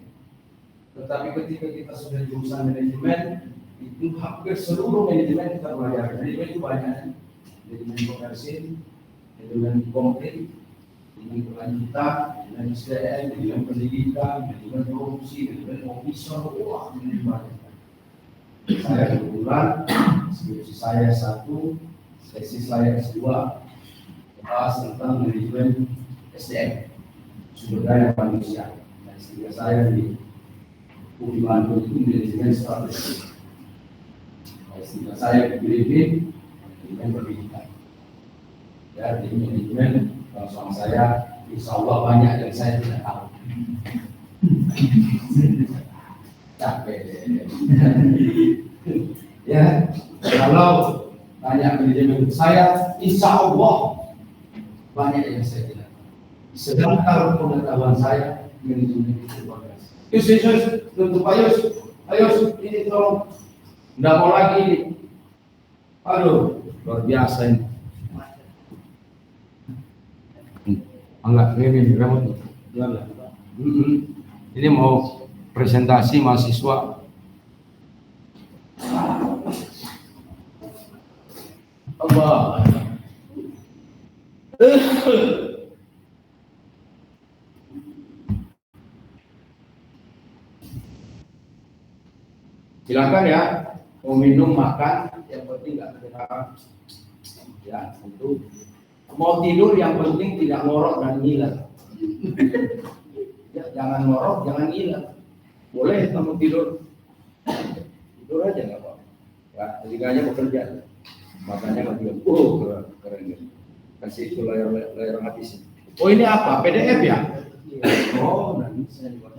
Tetapi ketika kita sudah jurusan manajemen itu hampir seluruh manajemen kita belajar. Manajemen itu banyak. Manajemen komersil, manajemen konkret, manajemen berlanjutan, manajemen SDM, manajemen pendidikan, manajemen produksi, manajemen officer, wah ini banyak. Saya kebetulan skripsi saya S1, tesis saya S2 bahas tentang manajemen SDM, sumber daya manusia. Dan sehingga saya di UI Bandung itu manajemen strategi. Sehingga saya di BIN manajemen pendidikan. Ya, di manajemen sama saya, insya Allah banyak yang saya tidak tahu. Capek. Ya, kalau tanya manajemen saya, insya Allah banyak yang saya tidak tahu. Sedangkan pengetahuan saya manajemen itu luar biasa. Yus, untuk Pak Yus, ayo ini tolong, nggak mau lagi ini. Aduh, luar biasa ini. Enggak, ini remote. Ini mau presentasi mahasiswa. Allah. Silakan ya, mau minum makan, yang penting nggak kena ya itu. Mau tidur yang penting tidak ngorok dan ngiler. Ya, jangan ngorok, jangan ngiler. Boleh kamu tidur aja nggak apa-apa. Ya, telingannya bekerja. Makanya nggak diam. Keren ya. Kasih itu layar habis. Oh ini apa? PDF ya? Oh, nanti saya buat.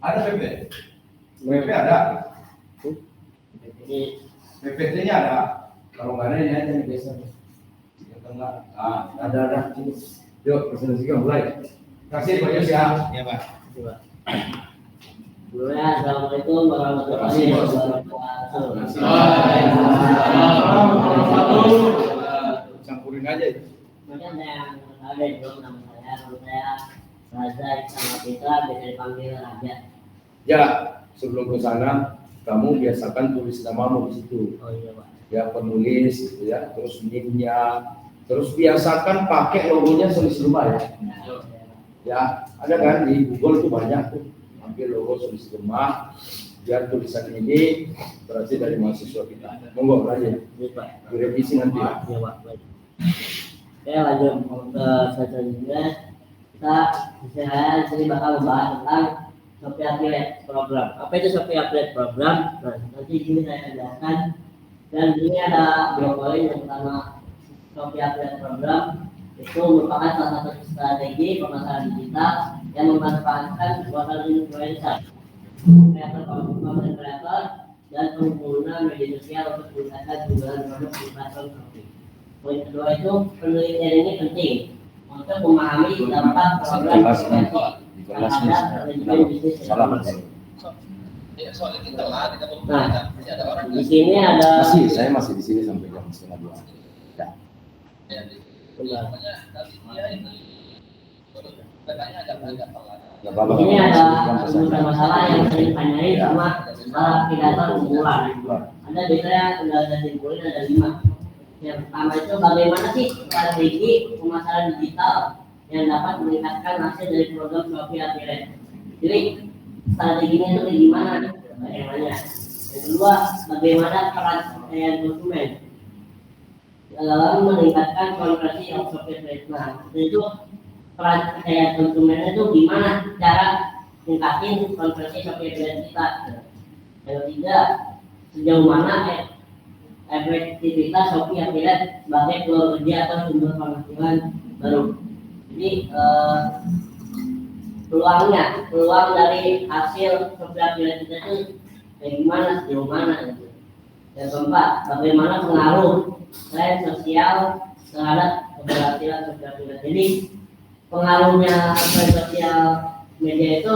Ada PDF. WP ada. PPT-nya ada. Kalau nggak ada ini aja nih biasa. Yang tengah. Ada. Yuk, presentasikan mulai. Kasih Pak Yus ya. Iya Pak. Assalamualaikum warahmatullahi wabarakatuh. Campurin aja itu. Kemudian yang ada di nama saya Raza Iksan Pitra, biasa dipanggil Raja. Ya, sebelum ke sana, kamu biasakan tulis namamu di situ. Oh iya Pak. Ya penulis gitu ya, terus NIM-nya, terus biasakan pakai logonya Solis Rumah ya. Ya, ada kan di Google tuh banyak tuh, ambil logo Solis Rumah, biar tulisan ini berarti dari mahasiswa kita. Monggo aja, direvisi nanti ya. Iya Pak. Oke, lanjut ke selanjutnya. Saya bakal membahas tentang Shopee Affiliate Program. Apa itu Shopee Affiliate Program? Nah, nanti di sini saya jelaskan. Dan ini ada dua poin. Yang pertama, Shopee Affiliate Program itu merupakan salah satu strategi pemasaran digital yang memanfaatkan kekuatan influencer, kreator, dan pengguna media sosial untuk meningkatkan penjualan produk di platform Shopee. Poin kedua itu penelitian ini penting untuk memahami dampak program Nah, di sini ada. Saya masih di sini sampai jam 1:30. Ya. Di sini ada beberapa masalah yang sering ditanyain sama para kreator pemula. Ada biasanya sudah ada simpulin ada 5. Yang pertama itu bagaimana sih strategi pemasaran digital yang dapat meningkatkan hasil dari program Shopee Affiliate. Jadi strateginya itu gimana? Bagaimana? Yang kedua, bagaimana peran konsumen dalam meningkatkan konversi Shopee Affiliate. Nah, itu peran konsumen itu gimana cara meningkatkan konversi Shopee Affiliate kita. Yang ketiga, sejauh mana efektivitas Shopee Affiliate sebagai pekerja atau sumber penghasilan baru. Jadi peluang dari hasil Shopee Affiliate kita itu kayak gimana, sejauh mana gitu. Yang keempat, bagaimana pengaruh tren sosial terhadap keberhasilan Shopee Affiliate. Jadi pengaruhnya tren sosial media itu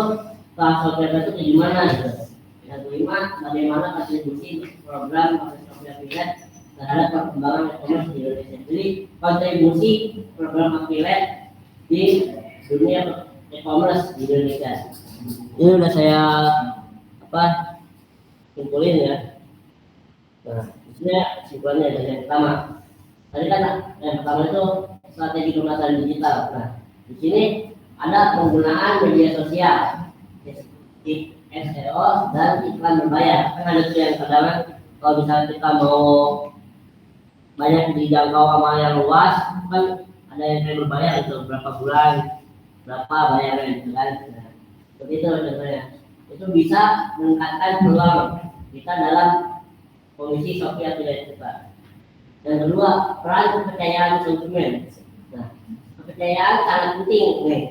ke Shopee Affiliate itu kayak gimana gitu. Yang kelima, bagaimana kontribusi program Shopee Affiliate terhadap perkembangan e-commerce di Indonesia. Jadi kontribusi program affiliate di dunia e-commerce di Indonesia. Ini udah saya kumpulin ya. Nah, ini simpulannya yang pertama. Tadi kan yang pertama itu strategi pemasaran digital. Nah, di sini ada penggunaan media sosial, SEO dan iklan berbayar. Kan ada tuh yang kadang kalau misalnya kita mau banyak dijangkau sama yang luas, kan ada yang berbayar itu berapa bulan, berapa bayarnya gitu kan. Nah, seperti itu contohnya. Itu bisa meningkatkan peluang kita dalam kondisi Shopee Affiliate kita. Yang kedua, peran kepercayaan konsumen. Nah, kepercayaan sangat penting nih.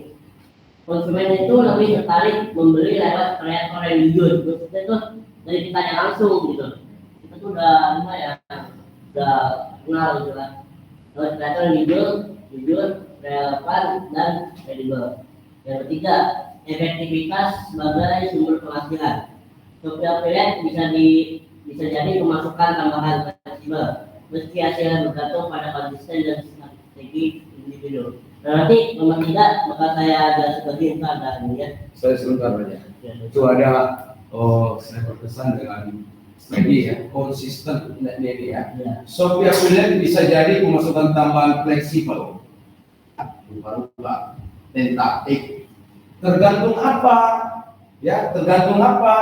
Konsumen itu lebih tertarik membeli lewat kreator yang jujur. Maksudnya itu dari kitanya langsung gitu. Kita tuh udah kenal gitu kan. Lewat kreator yang jujur, relevan dan kredibel. Yang ketiga, efektivitas sebagai sumber penghasilan. Shopee Affiliate bisa jadi pemasukan tambahan fleksibel meski hasilnya bergantung pada konsisten dan strategi individu. Nah, nanti nomor 3 bakal saya ada sebagai ini ya. Saya sebentar aja. Itu ada, saya berkesan dengan strategi ya, konsisten ini ya. Software affiliate bisa jadi pemasukan tambahan fleksibel, berubah-ubah, tentatif. Tergantung apa? Ya, tergantung apa?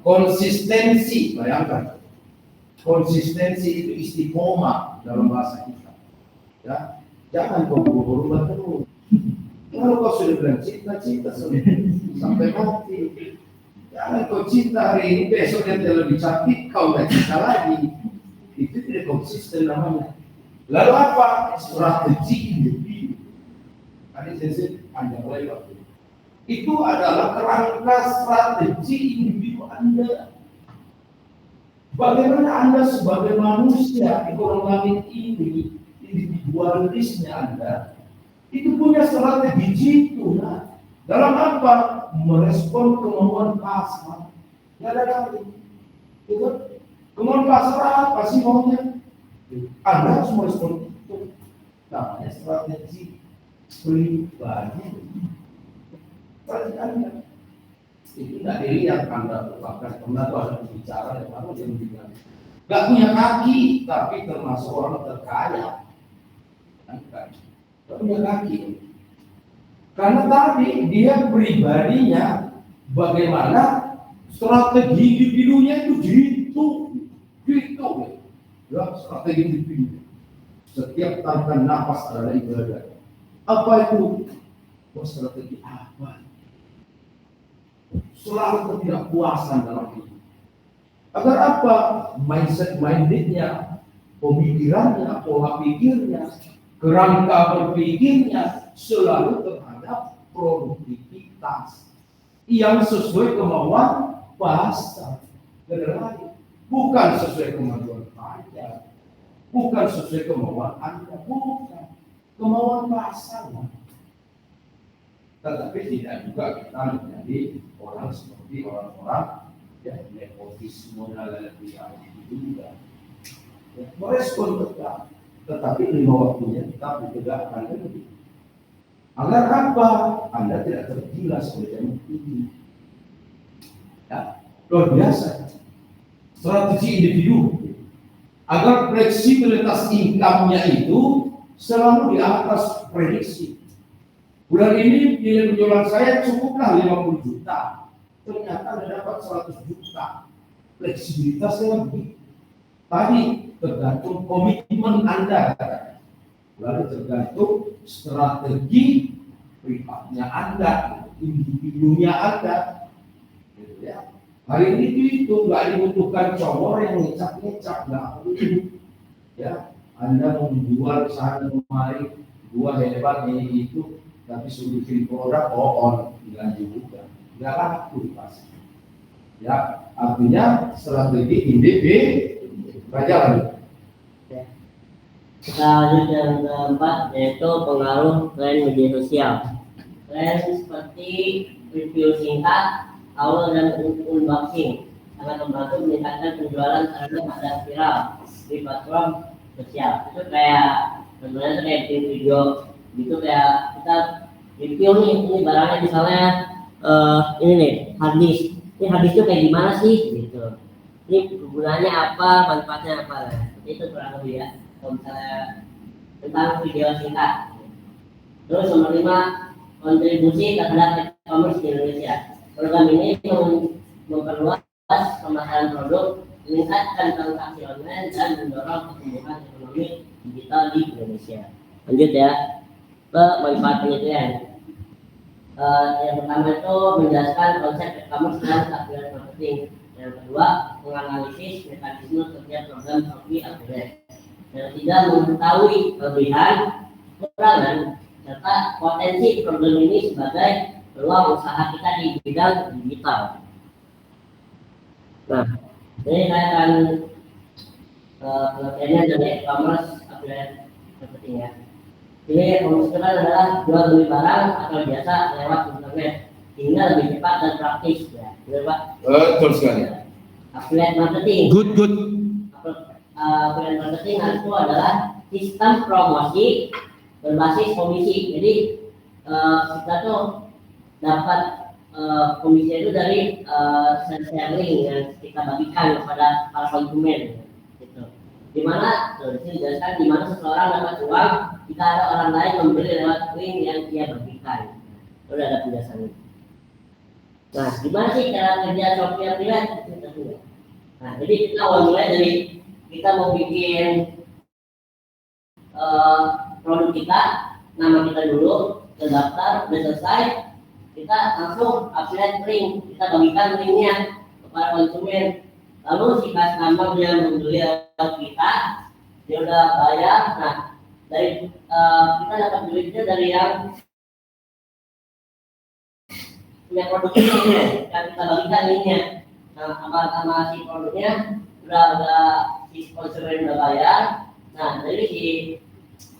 Konsistensi, bayangkan. Konsistensi itu istiqomah dalam bahasa kita. Ya, jangan kau berubah terus. Kalau kau sudah bilang cinta sampai mati. Jangan kau cinta hari ini, besok yang lebih cantik kau nggak cinta lagi. Itu tidak konsisten namanya. Lalu apa? Strategi individu. Tadi saya sebut panjang lebar. Itu adalah kerangka strategi individu Anda. Bagaimana Anda sebagai manusia di kolam langit ini, individualisnya Anda, itu punya strategi jitu. Nah, dalam apa? Merespon kemauan pasar. Tidak ada lagi. Itu kemauan pasar apa sih maunya? Anda harus merespon itu. Namanya strategi pribadi. Anda itu tidak dilihat Anda bahkan pernah tuh ada bicara yang baru dia bilang nggak punya kaki tapi termasuk orang terkaya, nggak punya kaki karena tadi dia pribadinya bagaimana strategi individunya itu gitu ya, strategi individu. Setiap tarikan nafas adalah ibadah. Apa itu? Strategi apa? Selalu ketidakpuasan dalam hidup. Agar apa? Mindednya, pemikirannya, pola pikirnya, kerangka berpikirnya selalu terhadap produktivitas yang sesuai kemauan pasar. Bukan sesuai kemauan pajak, bukan sesuai kemauan Anda, bukan kemauan pasar. Tetapi tidak juga kita menjadi orang seperti orang-orang yang nepotisme dan lain-lain juga. Ya, merespon tetap, tetapi lima waktunya tetap ditegakkan lebih. Agar apa? Anda tidak tergilas oleh yang ini. Ya, luar biasa. Strategi individu agar fleksibilitas income-nya itu selalu di atas prediksi. Bulan ini nilai penjualan saya cukuplah 50 juta. Ternyata Anda dapat 100 juta. Fleksibilitasnya begitu. Tadi tergantung komitmen Anda. Lalu tergantung strategi pribadinya Anda, individunya Anda. Gitu ya. Hari ini itu nggak dibutuhkan cowok yang ngecap-ngecap, nggak perlu. Ya, Anda menjual sana kemari, gua hebat ini itu. Tapi sudah bikin produk on dengan juga nggak laku pasti. Ya, artinya strategi individu belajar. Kita lanjut yang keempat yaitu pengaruh tren media sosial. Tren seperti review singkat, haul dan unboxing sangat membantu meningkatkan penjualan karena ada viral di platform sosial. Itu kayak sebenarnya kayak video gitu, kayak kita review nih, ini barangnya misalnya ini nih hard disk. Ini hard disk itu kayak gimana sih gitu. Ini gunanya apa, manfaatnya apa lah. Itu kurang lebih ya. Kalau misalnya tentang video singkat. Terus nomor 5, kontribusi terhadap e-commerce di Indonesia. Program ini memperluas pemasaran produk, meningkatkan transaksi online dan mendorong pertumbuhan ekonomi digital di Indonesia. Lanjut ya ke manfaat penelitian. Yang pertama itu menjelaskan konsep e-commerce dan affiliate marketing. Yang kedua, menganalisis mekanisme kerja program Shopee affiliate. Yang ketiga, mengetahui kelebihan, kekurangan, serta potensi program ini sebagai peluang usaha kita di bidang digital. Nah, ini saya akan pengertiannya dari e-commerce affiliate marketing ya. Ini konsepnya adalah jual beli barang atau jasa lewat internet sehingga lebih cepat dan praktis ya. Betul Pak? Betul sekali. Affiliate marketing. Good. Affiliate marketing itu adalah sistem promosi berbasis komisi. Jadi kita tuh dapat komisi itu dari sharing yang kita bagikan kepada para konsumen, gitu. Dimana dijelaskan dimana seseorang dapat uang jika ada orang lain membeli lewat link yang dia bagikan. Itu ada penjelasannya. Nah, gimana sih cara kerja Shopee Affiliate? Nah, jadi kita awal mulai dari kita mau bikin produk kita, nama kita dulu, terdaftar, udah selesai, kita langsung affiliate link, kita bagikan linknya kepada konsumen. Lalu si customer yang membeli lewat kita, dia udah bayar. Nah, dari kita dapat duitnya dari yang punya produk ini, kan kita bagikan linknya. Nah, sama si produknya udah si konsumen udah bayar. Nah, jadi si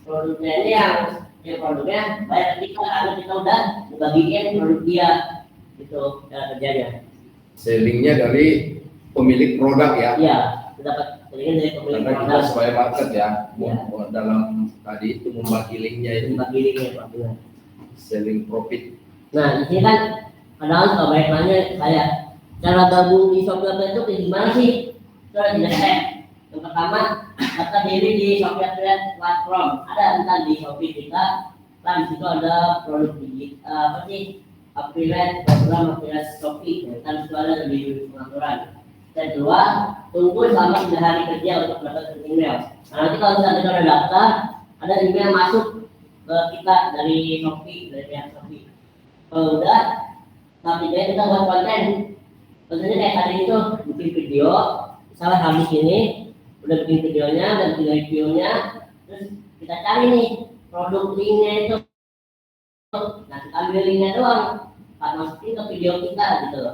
produknya ini yang produknya bayar kita karena kita udah bagikan produk dia, gitu cara kerjanya. Sellingnya dari pemilik produk ya? Iya, dapat sellingnya dari pemilik karena produk. kita sebagai market ya, Ya. Dalam tadi itu membagi linknya itu. Membagi linknya Pak. Selling profit. Nah, di sini kan kadang suka banyak nanya saya cara gabung di Shopee Affiliate itu gimana sih? Itu ada tidak saya. Yang pertama, daftar diri di Shopee Affiliate platform. Ada entar di Shopee kita, kan di situ ada produk digital, affiliate program affiliate Shopee. Kan itu ada di pengaturan. Dan kedua, tunggu selama 3 hari kerja untuk mendapatkan email. Nah, nanti kalau misalnya kita udah daftar, ada email masuk ke kita dari Shopee, dari pihak Shopee. Kalau udah, tapi kita buat konten. Contohnya kayak tadi itu bikin video, misalnya habis ini udah bikin videonya, udah bikin reviewnya, terus kita cari nih produk linknya itu. Nah, kita ambil linknya doang, masukin ke video kita gitu.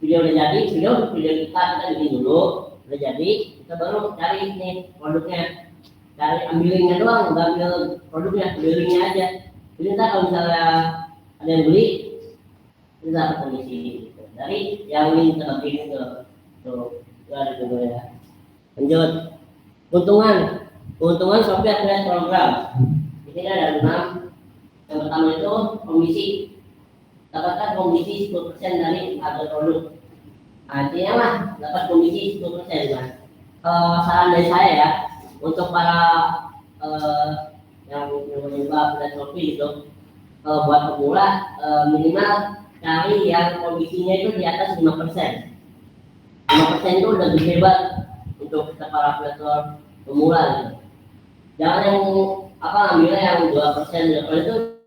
Video udah jadi, video kita bikin dulu, udah jadi, kita baru cari nih produknya. Cari ambil linknya doang, nggak ambil produknya, ambil linknya aja. Jadi ntar kalau misalnya ada yang beli, kita dapat komisi gitu. Dari yang link terlebih itu, tuh ada juga ya. Lanjut, keuntungan Shopee Affiliate Program. Di sini ada 6. Yang pertama itu komisi. Dapatkan komisi 10% dari harga produk. Artinya lah dapat komisi 10%. Nah, saran dari saya ya untuk para yang mencoba affiliate Shopee itu, buat pemula minimal cari yang komisinya itu di atas 5%. 5% itu udah gede banget untuk kita para affiliate pemula gitu. Jangan yang ngambilnya yang 2%, itu